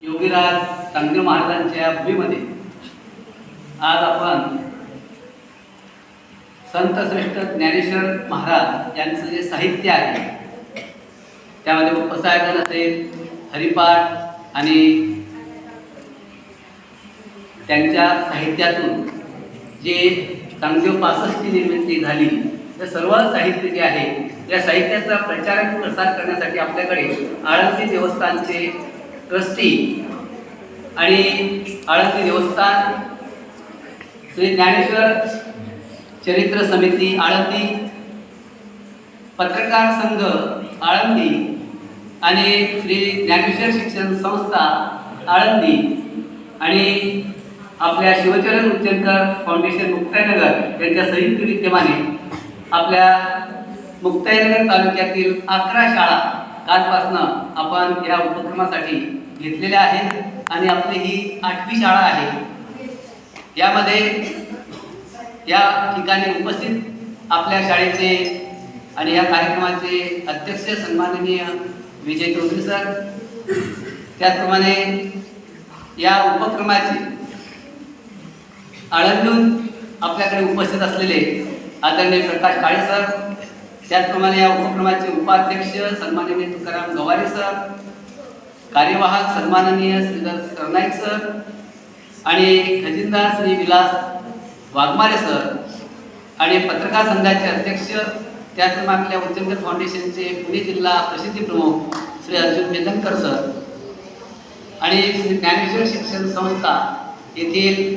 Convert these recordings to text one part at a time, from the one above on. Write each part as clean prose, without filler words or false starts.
योगीराज चांगदेव महाराजांच्या भूमीमध्ये आज आपण संत श्रेष्ठ ज्ञानेश्वर महाराज यांचं जे साहित्य आहे त्यामध्ये उपसायकन असेल, हरिपाठ आणि त्यांच्या साहित्यातून जे चांगदेव 65ची निर्मिती झाली ते सर्व साहित्य जे आहे या साहित्याचा प्रचार आणि प्रसार करण्यासाठी आपल्याकडे आळंदी देवस्थानचे ट्रस्टी आणि आळंदी देवस्थान, श्री ज्ञानेश्वर चरित्र समिती आळंदी, पत्रकार संघ आळंदी आणि श्री ज्ञानेश्वर शिक्षण संस्था आळंदी आणि आपल्या शिवचरण उच्चनकर फाउंडेशन मुक्ताईनगर यांच्या संयुक्त विद्यमाने आपल्या मुक्ताईनगर तालुक्यातील 11 शाळा कालपासनं आपण या उपक्रमासाठी घेतलेल्या आहेत आणि आपली ही 8वी शाळा आहे। यामध्ये या ठिकाणी उपस्थित आपल्या शाळेचे आणि या कार्यक्रमाचे अध्यक्ष सन्माननीय विजय चौधरी सर, त्याचप्रमाणे या उपक्रमाचे आळंदीहून आपल्याकडे उपस्थित असलेले आदरणीय प्रकाश काळे सर, त्याचप्रमाणे या उपक्रमाचे उपाध्यक्ष सन्माननीय तुकाराम गवारे सर, कार्यवाहक सन्माननीय श्रीधर सरनाईक सर आणि खजिनदार श्री विलास वाघमारे सर आणि पत्रकार संघाचे अध्यक्ष, त्याचप्रमाणे आपल्या उच्चनकर फाउंडेशनचे पुणे जिल्हा प्रसिद्धी प्रमुख श्री अर्जुन मेदनकर सर आणि श्री ज्ञानेश्वर शिक्षण संस्था येथील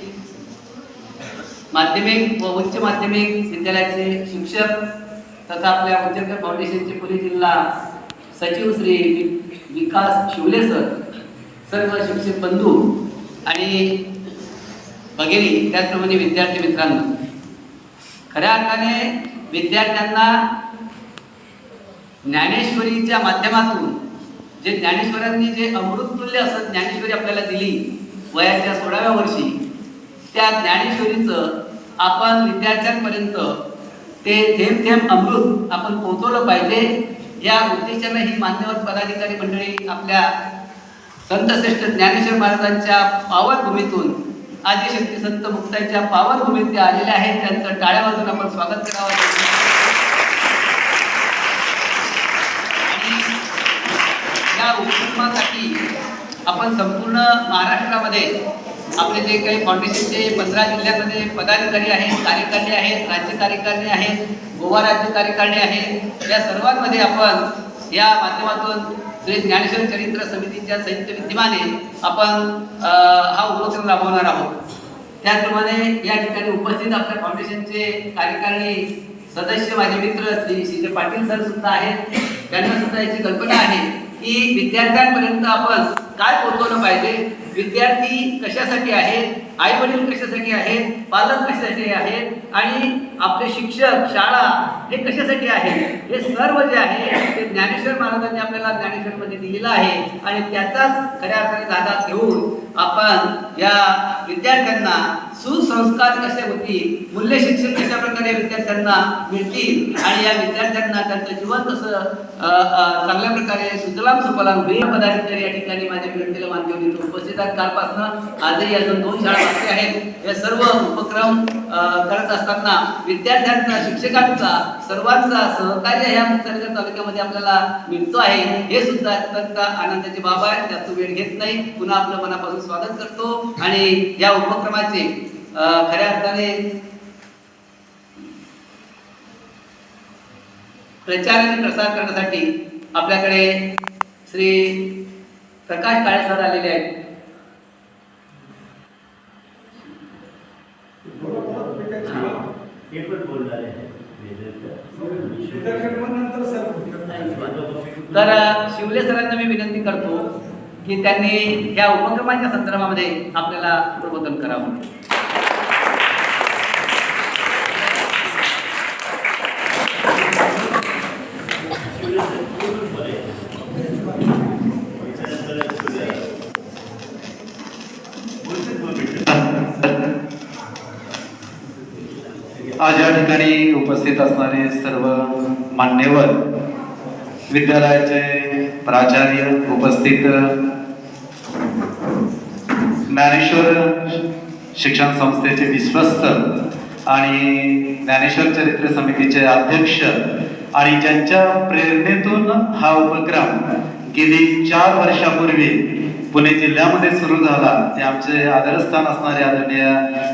माध्यमिक व उच्च माध्यमिक विद्यालयाचे शिक्षक तथा आपल्या उच्चनकर फाउंडेशनचे पुणे जिल्हा सचिव श्री विकास शिवले सर, सर्व शिक्षक बंधू आणि भगिनी, त्याचप्रमाणे विद्यार्थी मित्रांनो, खऱ्या अर्थाने विद्यार्थ्यांना ज्ञानेश्वरीच्या माध्यमातून जे ज्ञानेश्वरांनी जे अमृततुल्य असं ज्ञानेश्वरी आपल्याला दिली वयाच्या 16व्या वर्षी, त्या ज्ञानेश्वरीचं आपण विद्यार्थ्यांपर्यंत ते थेंब थेंब अमृत आपण पोहोचवलं पाहिजे या उद्देशाने ही मान्यवर पदाधिकारी मंडळी आपल्या संत श्रेष्ठ ज्ञानेश्वर महाराजांच्या पावनभूमीतून आदिशक्ती संत मुक्ताईच्या पावनभूमीत ते आलेले आहेत। त्यांचं टाळ्या वाजवून आपण स्वागत करावं। आणि या उपक्रमासाठी आपण संपूर्ण महाराष्ट्रामध्ये आपले जे काही फाउंडेशनचे 15 जिल्ह्यामध्ये पदाधिकारी आहेत, कार्यकारिणी आहेत, राज्य कार्यकारिणी आहेत, गोवा राज्य कार्यकारिणी आहेत, या सर्वांमध्ये आपण या माध्यमातून श्री ज्ञानेश्वर चरित्र समितीच्या संयुक्त विद्यमाने आपण हा उपक्रम राबवणार आहोत। त्याचप्रमाणे या ठिकाणी उपस्थित आपल्या फाउंडेशनचे कार्यकारिणी सदस्य माझे मित्र श्री सीजे पाटील सर सुद्धा आहेत। त्यांना सुद्धा याची कल्पना आहे की विद्यार्थ्यांपर्यंत आपण काय पोहोचवलं पाहिजे, विद्यार्थी कशासाठी आहेत, आई वडील कशासाठी आहेत, पालक कशासाठी आहेत आणि आपले शिक्षक शाळा हे कशासाठी आहेत, हे सर्व जे आहे ते ज्ञानेश्वर महाराजांनी आपल्याला ज्ञानेश्वरमध्ये दिलेलं आहे आणि त्याचाच खऱ्या अर्थाने धागा घेऊन आपण या विद्यार्थ्यांना सुसंस्कार कसे होतील, मूल्य शिक्षण कशा प्रकारे विद्यार्थ्यांना मिळतील आणि या विद्यार्थ्यांना त्यांचं जीवन कसं चांगल्या प्रकारे सुजलाम सुफलाम होईल। पदाधिकारी या ठिकाणी माझ्या विनंतीला मान्यवर उपस्थित आहेत। कालपासून आजही अजून 2 शाळा बाकी आहेत। हे सर्व उपक्रम करत असताना विद्यार्थ्यांचा, शिक्षकांचा, सर्वांचा सहकार्य या मुक्ताईनगर तालुक्यामध्ये आपल्याला मिळतो आहे, हे सुद्धा अत्यंत आनंदाची बाब आहे। त्यात वेळ घेत नाही, पुन्हा आपलं मनापासून स्वागत करतो आणि या उपक्रमाचे खऱ्या अर्थाने प्रचार आणि प्रसार करण्यासाठी आपल्याकडे श्री प्रकाश काळे सर आलेले आहेत। तर शिवले सरांना मी विनंती करतो की त्यांनी या उपक्रमाच्या संदर्भामध्ये आपल्याला प्रबोधन करावं। आज या ठिकाणी उपस्थित असणारे सर्व मान्यवर, विद्यालयाचे प्राचार्य, उपस्थित ज्ञानेश्वर शिक्षण संस्थेचे विश्वस्त आणि ज्ञानेश्वर चरित्र समितीचे अध्यक्ष आणि ज्यांच्या प्रेरणेतून हा उपक्रम गेली 4 वर्षापूर्वी पुणे जिल्ह्यामध्ये सुरू झाला ते आमचे आदरस्थान असणारे आदरणीय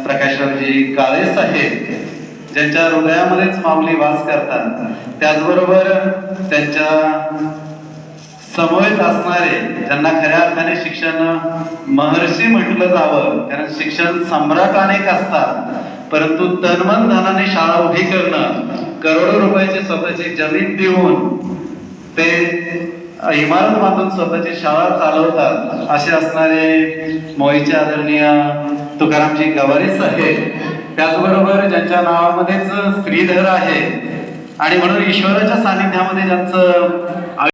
प्रकाशरावजी काळे साहेब, ज्यांच्या हृदयामध्येच माऊली वास करतात, त्याचबरोबर त्यांच्या समवेत असणारे, ज्यांना खऱ्या अर्थाने शिक्षण महर्षी म्हटलं जावं, कारण शिक्षण सम्राट अनेक असतात, परंतु तनमन धनाने शाळा उभी करणं, करोडो रुपयाची स्वतःची जमीन देऊन ते इमारत बांधून स्वतःची शाळा चालवतात, असे असणारे मोहीचे आदरणीय तुकारामजी गवारी साहेब, त्याचबरोबर ज्यांच्या नावामध्येच श्रीधर आहे आणि म्हणून ईश्वराच्या सानिध्यामध्ये ज्यांचं